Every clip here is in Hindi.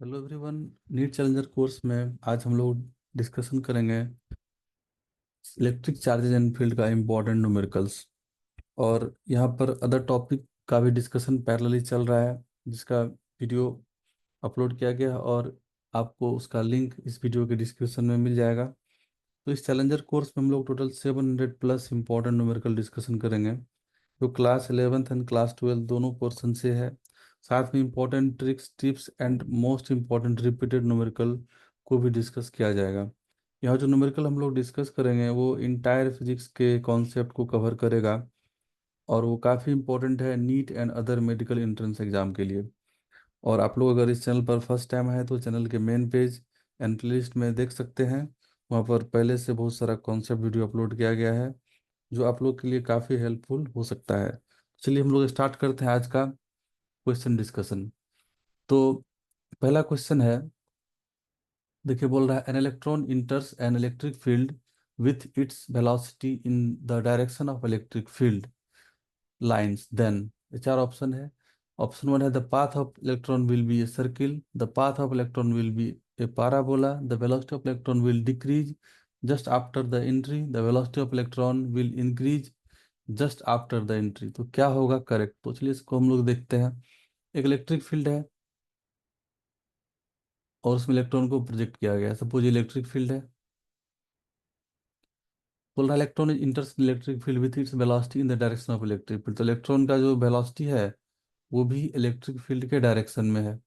Hello everyone. NEET challenger course में आज हम लोग डिस्कशन करेंगे इलेक्ट्रिक चार्जेस एंड फील्ड का इम्पोर्टेंट न्यूमेरिकल्स। और यहाँ पर अदर टॉपिक का भी डिस्कशन पैरेलली चल रहा है, जिसका वीडियो अपलोड किया गया है और आपको उसका लिंक इस वीडियो के डिस्क्रिप्शन में मिल जाएगा। तो इस चैलेंजर कोर्स में हम लोग total 700 plus important numerical discussion करेंगे, जो क्लास 11th एंड क्लास 12 दोनों पोर्शन से है। साथ में important tricks tips and most important repeated numerical को भी डिस्कस किया जाएगा। यहाँ जो न्यूमेरिकल हम लोग डिस्कस करेंगे वो इंटायर फिजिक्स के कॉन्सेप्ट को कवर करेगा, और वो काफ़ी इंपॉर्टेंट है neat and other medical entrance exam के लिए। और आप लोग अगर इस चैनल पर फर्स्ट टाइम है तो चैनल के मेन पेज एंड प्लेलिस्ट में देख सकते हैं। वहाँ पर पहले से बहुत सारा कॉन्सेप्ट वीडियो अपलोड किया गया है, जो आप लोग के लिए काफ़ी हेल्पफुल हो सकता है। चलिए हम लोग स्टार्ट करते हैं आज का क्वेश्चन डिस्कशन। तो पहला क्वेश्चन है, देखिए बोल रहा है an electron enters an electric field with its velocity in the direction of electric field lines then. ये चार ऑप्शन है। ऑप्शन वन है the path of electron will be a circle, the path of electron will be a parabola, the velocity of electron will decrease just after the entry, the velocity of electron will increase just after the entry. तो क्या होगा करेक्ट? तो चलिए इसको हम लोग देखते हैं। एक इलेक्ट्रिक फील्ड है और उसमें इलेक्ट्रॉन को प्रोजेक्ट किया गया है। सपोज इलेक्ट्रिक फील्ड है, बोल रहा है electron is इंटर्स electric field with its velocity in the direction of electric field. तो इलेक्ट्रॉन का जो वेलोसिटी है वो भी इलेक्ट्रिक फील्ड के डायरेक्शन में है।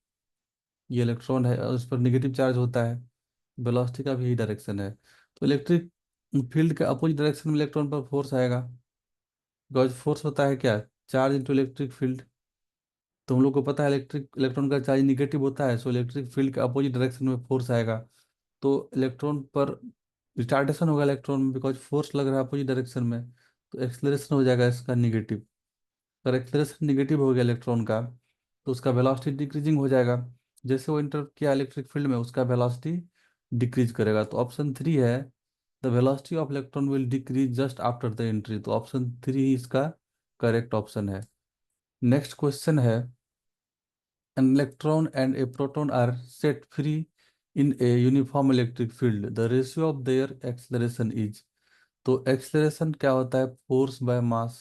ये इलेक्ट्रॉन है और उस पर निगेटिव चार्ज होता है, वेलोसिटी का भी यही डायरेक्शन है। तो इलेक्ट्रिक फील्ड के अपोजिट डायरेक्शन में इलेक्ट्रॉन पर फोर्स आएगा। बिकॉज फोर्स होता है क्या? Charge into electric field. तो हम लोग को पता है इलेक्ट्रिक इलेक्ट्रॉन का चार्ज निगेटिव होता है, सो इलेक्ट्रिक फील्ड के अपोजिट डायरेक्शन में फोर्स आएगा। तो इलेक्ट्रॉन पर रिटार्डेशन होगा इलेक्ट्रॉन में, बिकॉज फोर्स लग रहा है अपोजिट डायरेक्शन में। तो एक्सलेरेशन हो जाएगा इसका निगेटिव। अगर एक्सलेरेशन निगेटिव हो गया इलेक्ट्रॉन का तो उसका वेलोसिटी डिक्रीजिंग हो जाएगा। जैसे वो इंटर किया इलेक्ट्रिक फील्ड में उसका वेलोसिटी डिक्रीज करेगा। तो ऑप्शन थ्री है the velocity of electron will decrease just after the entry. तो ऑप्शन थ्री ही इसका करेक्ट ऑप्शन है। नेक्स्ट क्वेश्चन है, an electron and a proton are set free in a uniform electric field. The ratio of their acceleration is। तो एक्सलेरेशन क्या होता है? फोर्स बाय मास।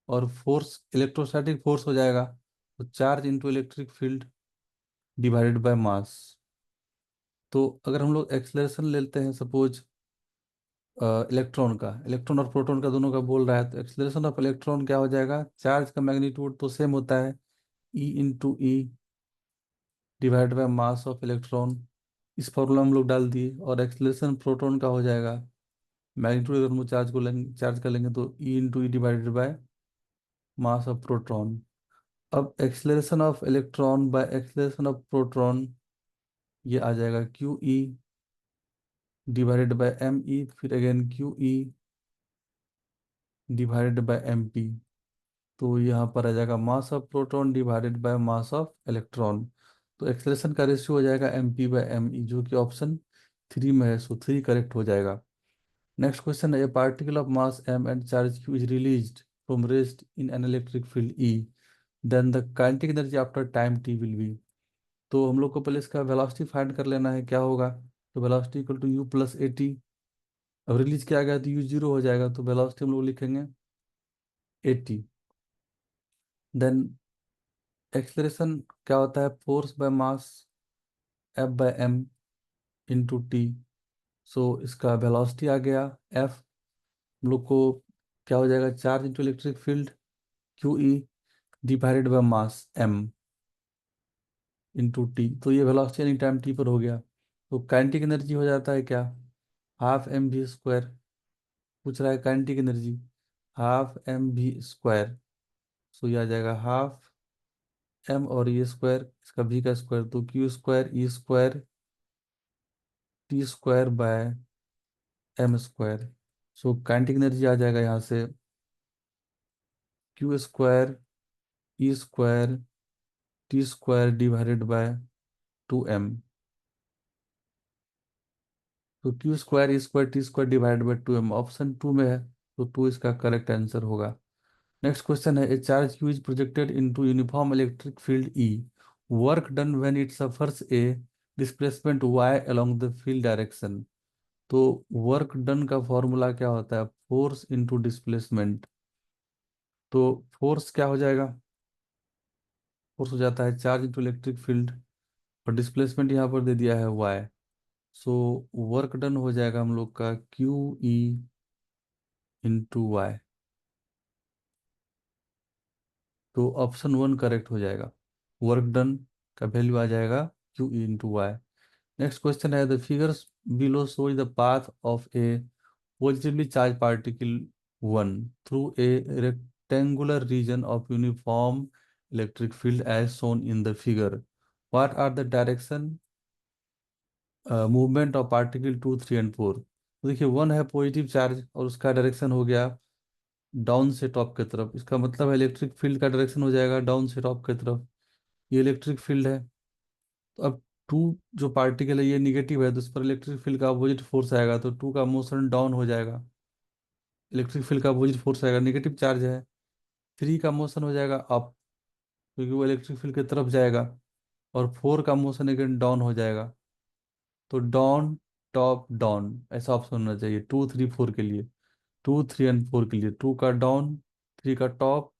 और फोर्स इलेक्ट्रोस्टैटिक फोर्स हो जाएगा, तो charge into electric field divided by मास। तो अगर हम लोग एक्सलेरेशन लेते हैं सपोज इलेक्ट्रॉन का, इलेक्ट्रॉन और प्रोटॉन का दोनों का बोल रहा है, तो एक्सलेरेशन ऑफ इलेक्ट्रॉन क्या हो जाएगा? चार्ज का मैग्नीट्यूड तो सेम होता है, ई into E divide by mass of electron. इस फॉर्मूला हम लोग डाल दिए। और एक्सलेरेशन प्रोटॉन का हो जाएगा, मैग्नीट्यूड अगर हम लोग चार्ज को लेंगे, चार्ज का लेंगे तो E into E divided by mass of proton. अब acceleration of electron by acceleration of proton, ये आ जाएगा Q E divided by M E, फिर again Q E divided by M P. तो यहाँ पर आ जाएगा mass of proton divided by mass of electron. तो एक्सलेरेशन का रेशियो हो जाएगा M P by M E, जो कि ऑप्शन थ्री में है, सो थ्री करेक्ट हो जाएगा। नेक्स्ट क्वेश्चन है, a particle of mass m and charge q is released from rest in an electric field E, then the kinetic energy after time t will be. तो हम लोग को पहले इसका वेलोसिटी फाइंड कर लेना है, क्या होगा? तो velocity equal to u plus A T. अब रिलीज किया गया तो u जीरो हो जाएगा, तो वेलोसिटी हम लोग लिखेंगे ए टी। देन एक्सलेरेशन क्या होता है? Force by mass F by M into T. So इसका वेलोसिटी आ गया एफ। हम लोग को क्या हो जाएगा? Charge into electric field Q E divided by mass M into T. तो ये वेलोसिटी एनी टाइम टी पर हो गया। तो काइनेटिक एनर्जी हो जाता है क्या? Half M V square. पूछ रहा है kinetic energy, half M V square. So ये आ जाएगा हाफ एम और ये स्क्वायर, इसका भी का स्क्वायर, तो Q square E square T square by M square. So kinetic energy आ जाएगा यहाँ से Q square E square T square divided by two M. तो Q square E square T square divide by two M option two में है, तो टू इसका करेक्ट आंसर होगा। नेक्स्ट क्वेश्चन है, a charge Q is projected into uniform electric field E work done when it suffers A displacement Y along the field direction. तो वर्क डन का फॉर्मूला क्या होता है? Force into displacement. तो फोर्स क्या हो जाएगा? फोर्स हो जाता है चार्ज इनटू इलेक्ट्रिक फील्ड, और डिस्प्लेसमेंट यहाँ पर दे दिया है वाई। सो वर्क डन हो जाएगा हम लोग का क्यू ई इंटू वाई। तो ऑप्शन वन करेक्ट हो जाएगा। वर्क डन का वैल्यू आ जाएगा Q E into Y. Next question है, the figures below shows the path of a positively charge particle one through a rectangular region of uniform electric field as shown in the figure. What are the direction movement of particle two three and four? तो देखिए, वन है पॉजिटिव चार्ज और उसका डायरेक्शन हो गया डाउन से टॉप की तरफ। इसका मतलब है इलेक्ट्रिक फील्ड का डायरेक्शन हो जाएगा डाउन से टॉप की तरफ। ये इलेक्ट्रिक फील्ड है। तो अब टू जो पार्टिकल है ये निगेटिव है, तो उस पर इलेक्ट्रिक फील्ड का अपोजिट फोर्स आएगा, तो टू का मोशन डाउन हो जाएगा। इलेक्ट्रिक फील्ड का अपोजिट फोर्स आएगा, निगेटिव चार्ज है। थ्री का मोशन हो जाएगा अप, क्योंकि वो इलेक्ट्रिक फील्ड की तरफ जाएगा। और फोर का मोशन अगेन डाउन हो जाएगा। तो डाउन टॉप डाउन ऐसा ऑप्शन होना चाहिए टू थ्री फोर के लिए। टू थ्री एंड फोर के लिए टू का डाउन, थ्री का टॉप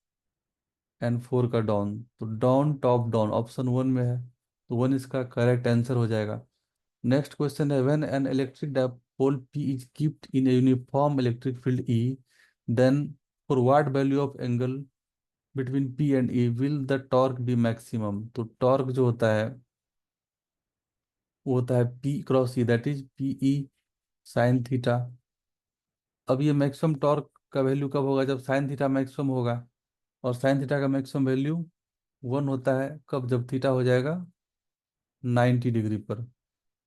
एंड फोर का डाउन। तो down top down option one में है, तो वन इसका करेक्ट आंसर हो जाएगा। नेक्स्ट क्वेश्चन है, when an electric dipole P is kept in a uniform electric field E, then for what value of angle between P and E will the torque be maximum? तो टॉर्क जो होता है वो होता है P cross E, that is P E sine theta. अब ये मैक्सिमम टॉर्क का वैल्यू कब होगा? जब साइन थीटा मैक्सिमम होगा। और साइन थीटा का मैक्सिमम वैल्यू वन होता है कब? जब थीटा हो जाएगा 90 डिग्री पर।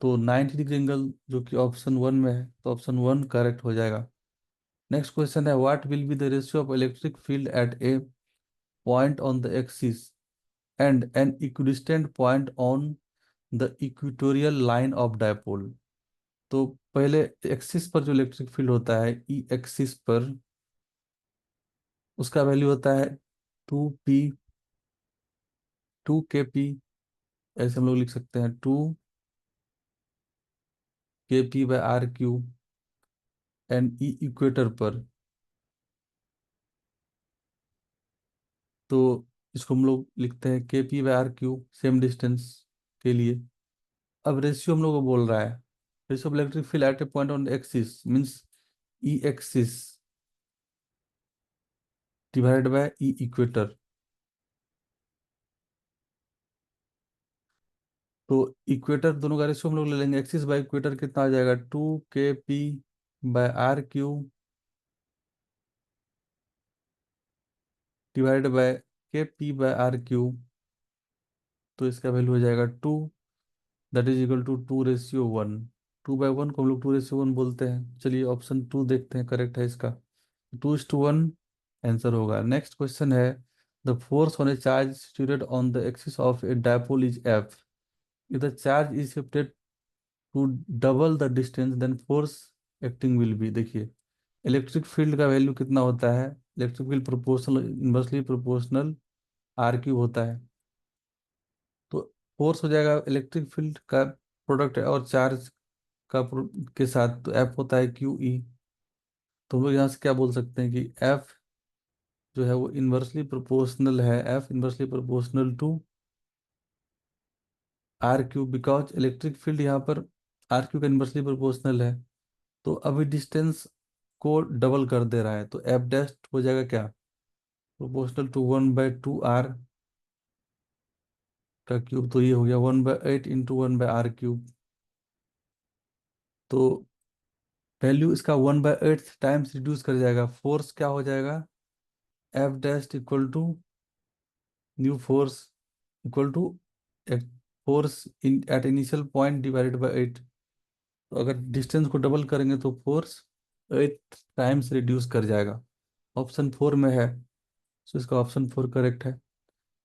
तो 90 डिग्री एंगल जो कि ऑप्शन वन में है, तो ऑप्शन वन करेक्ट हो जाएगा। नेक्स्ट क्वेश्चन है, what will be the ratio of electric field at a point on the axis and an equidistant point on the equatorial line of dipole? तो पहले एक्सिस पर जो इलेक्ट्रिक फील्ड होता है ई एक्सिस पर, उसका वैल्यू होता है two P, two K P. ऐसे हम लोग लिख सकते हैं two K P by R cube. And E equator पर, तो इसको हम लोग लिखते हैं K P by R cube same distance के लिए। अब रेशियो हम लोग को बोल रहा है, ratio of electric field at a point on axis means E axis divided by E equator. तो इक्वेटर दोनों का रेशियो हम लोग ले लेंगे, एक्सिस बाय इक्वेटर कितना आ जाएगा? Two K P by R cube divided by K P by R cube. तो इसका वैल्यू हो जाएगा two, that is equal to two ratio one. Two by one को हम लोग टू रेशियो वन बोलते हैं। चलिए ऑप्शन टू देखते हैं, करेक्ट है इसका। Two is to one answer होगा। नेक्स्ट क्वेश्चन है, the force on a charge situated on the axis of a dipole is F. If the charge is shifted to double the distance then force acting will be. देखिए, इलेक्ट्रिक फील्ड का वैल्यू कितना होता है? Electric field proportional, inversely proportional R cube होता है। तो फोर्स हो जाएगा इलेक्ट्रिक फील्ड का प्रोडक्ट है और चार्ज का के साथ, तो एफ होता है क्यू ई। तो हम लोग यहाँ से क्या बोल सकते हैं कि एफ जो है वो इन्वर्सली प्रोपोर्शनल है, F inversely proportional to R cube, because electric field यहाँ पर आर क्यू का इन्वर्सली प्रोपोर्शनल है। तो अभी डिस्टेंस को डबल कर दे रहा है, तो एफ डैश हो जाएगा क्या? Proportional to one by two R का क्यूब। तो ये हो गया one by eight into one by R cube. तो वैल्यू इसका one by eight times reduce कर जाएगा। फोर्स क्या हो जाएगा? F dash equal to new force equal to force in at initial point divided by eight. तो अगर डिस्टेंस को डबल करेंगे तो फोर्स एट टाइम्स रिड्यूस कर जाएगा। ऑप्शन फोर में है, तो इसका ऑप्शन फोर करेक्ट है।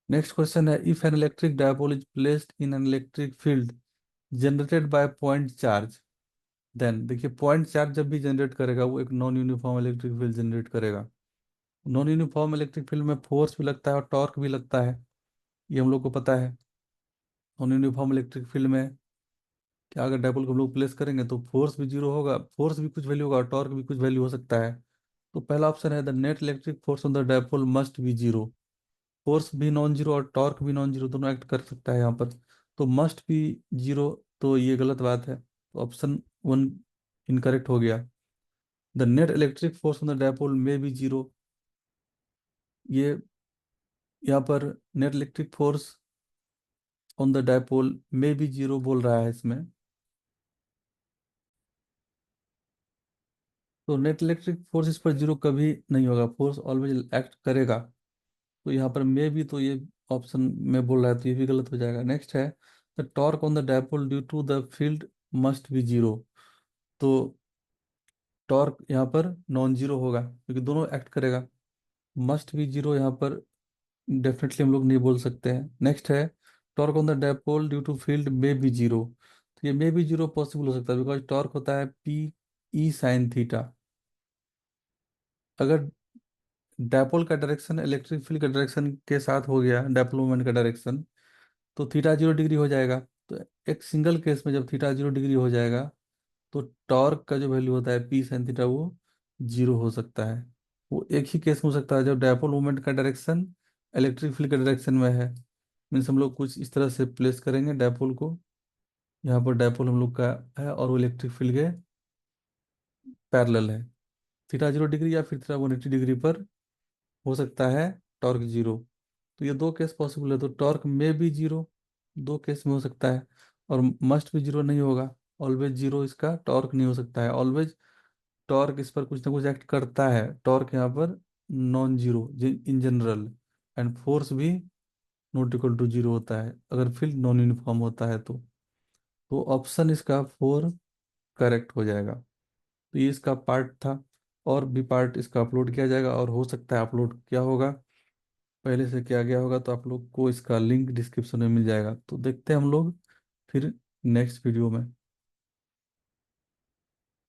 नेक्स्ट क्वेश्चन है, if an electric dipole is placed in an electric field generated by point charge, then देखिए पॉइंट चार्ज जब भी जनरेट करेगा वो एक non uniform electric field generate करेगा। नॉन यूनिफॉर्म इलेक्ट्रिक फील्ड में फोर्स भी लगता है और टॉर्क भी लगता है, ये हम लोग को पता है। नॉन यूनिफॉर्म इलेक्ट्रिक फील्ड में क्या, अगर डायपोल को हम लोग प्लेस करेंगे तो फोर्स भी जीरो होगा, फोर्स भी कुछ वैल्यू होगा और टॉर्क भी कुछ वैल्यू हो सकता है। तो पहला ऑप्शन है the net electric force on the dipole must be zero. Force भी नॉन जीरो और टॉर्क भी नॉन जीरो, दोनों एक्ट कर सकता है यहाँ पर। तो मस्ट बी जीरो, तो ये गलत बात है, तो ऑप्शन वन इनकरेक्ट हो गया। The net electric force on the dipole में बी जीरो, ये यहाँ पर net electric force on the dipole में बी जीरो बोल रहा है इसमें। तो नेट इलेक्ट्रिक फोर्स इस पर जीरो कभी नहीं होगा, फोर्स ऑलवेज एक्ट करेगा। तो यहाँ पर मे भी, तो ये ऑप्शन में बोल रहा है तो ये भी गलत हो जाएगा। नेक्स्ट है the torque on the dipole due to the field must be zero. तो टॉर्क यहाँ पर नॉन जीरो होगा क्योंकि दोनों एक्ट करेगा। मस्ट बी जीरो यहाँ पर डेफिनेटली हम लोग नहीं बोल सकते हैं। नेक्स्ट है torque on the dipole due to field may be zero. तो ये मे बी जीरो पॉसिबल हो सकता है बिकॉज टॉर्क होता है पी ई साइन थीटा। अगर डायपोल का डायरेक्शन इलेक्ट्रिक फील्ड का डायरेक्शन के साथ हो गया, डायपोल मोमेंट का डायरेक्शन, तो थीटा जीरो डिग्री हो जाएगा। तो एक सिंगल केस में जब थीटा जीरो डिग्री हो जाएगा तो टॉर्क का जो वैल्यू होता है पी साइन थीटा वो जीरो हो सकता है। वो एक ही केस में हो सकता है जब डायपोल मोमेंट का डायरेक्शन इलेक्ट्रिक फील्ड के डायरेक्शन में है। मीन्स हम लोग कुछ इस तरह से प्लेस करेंगे डायपोल को, यहाँ पर डायपोल हम लोग का है और वो इलेक्ट्रिक फील्ड के पैरेलल है। थीटा जीरो डिग्री या फिर थीटा 180 डिग्री पर हो सकता है टॉर्क जीरो। तो ये दो केस पॉसिबल है, तो टॉर्क में भी जीरो दो केस में हो सकता है, और मस्ट भी जीरो नहीं होगा। ऑलवेज जीरो इसका टॉर्क नहीं हो सकता है, ऑलवेज टॉर्क इस पर कुछ ना कुछ एक्ट करता है। टॉर्क यहाँ पर non zero in general, and force भी नॉट इक्वल टू जीरो होता है अगर फील्ड नॉन यूनिफॉर्म होता है तो ऑप्शन इसका फोर करेक्ट हो जाएगा। तो ये इसका पार्ट था, और भी पार्ट इसका अपलोड किया जाएगा, और हो सकता है अपलोड किया होगा पहले से किया गया होगा, तो आप लोग को इसका लिंक डिस्क्रिप्शन में मिल जाएगा। तो देखते हैं हम लोग फिर नेक्स्ट वीडियो में।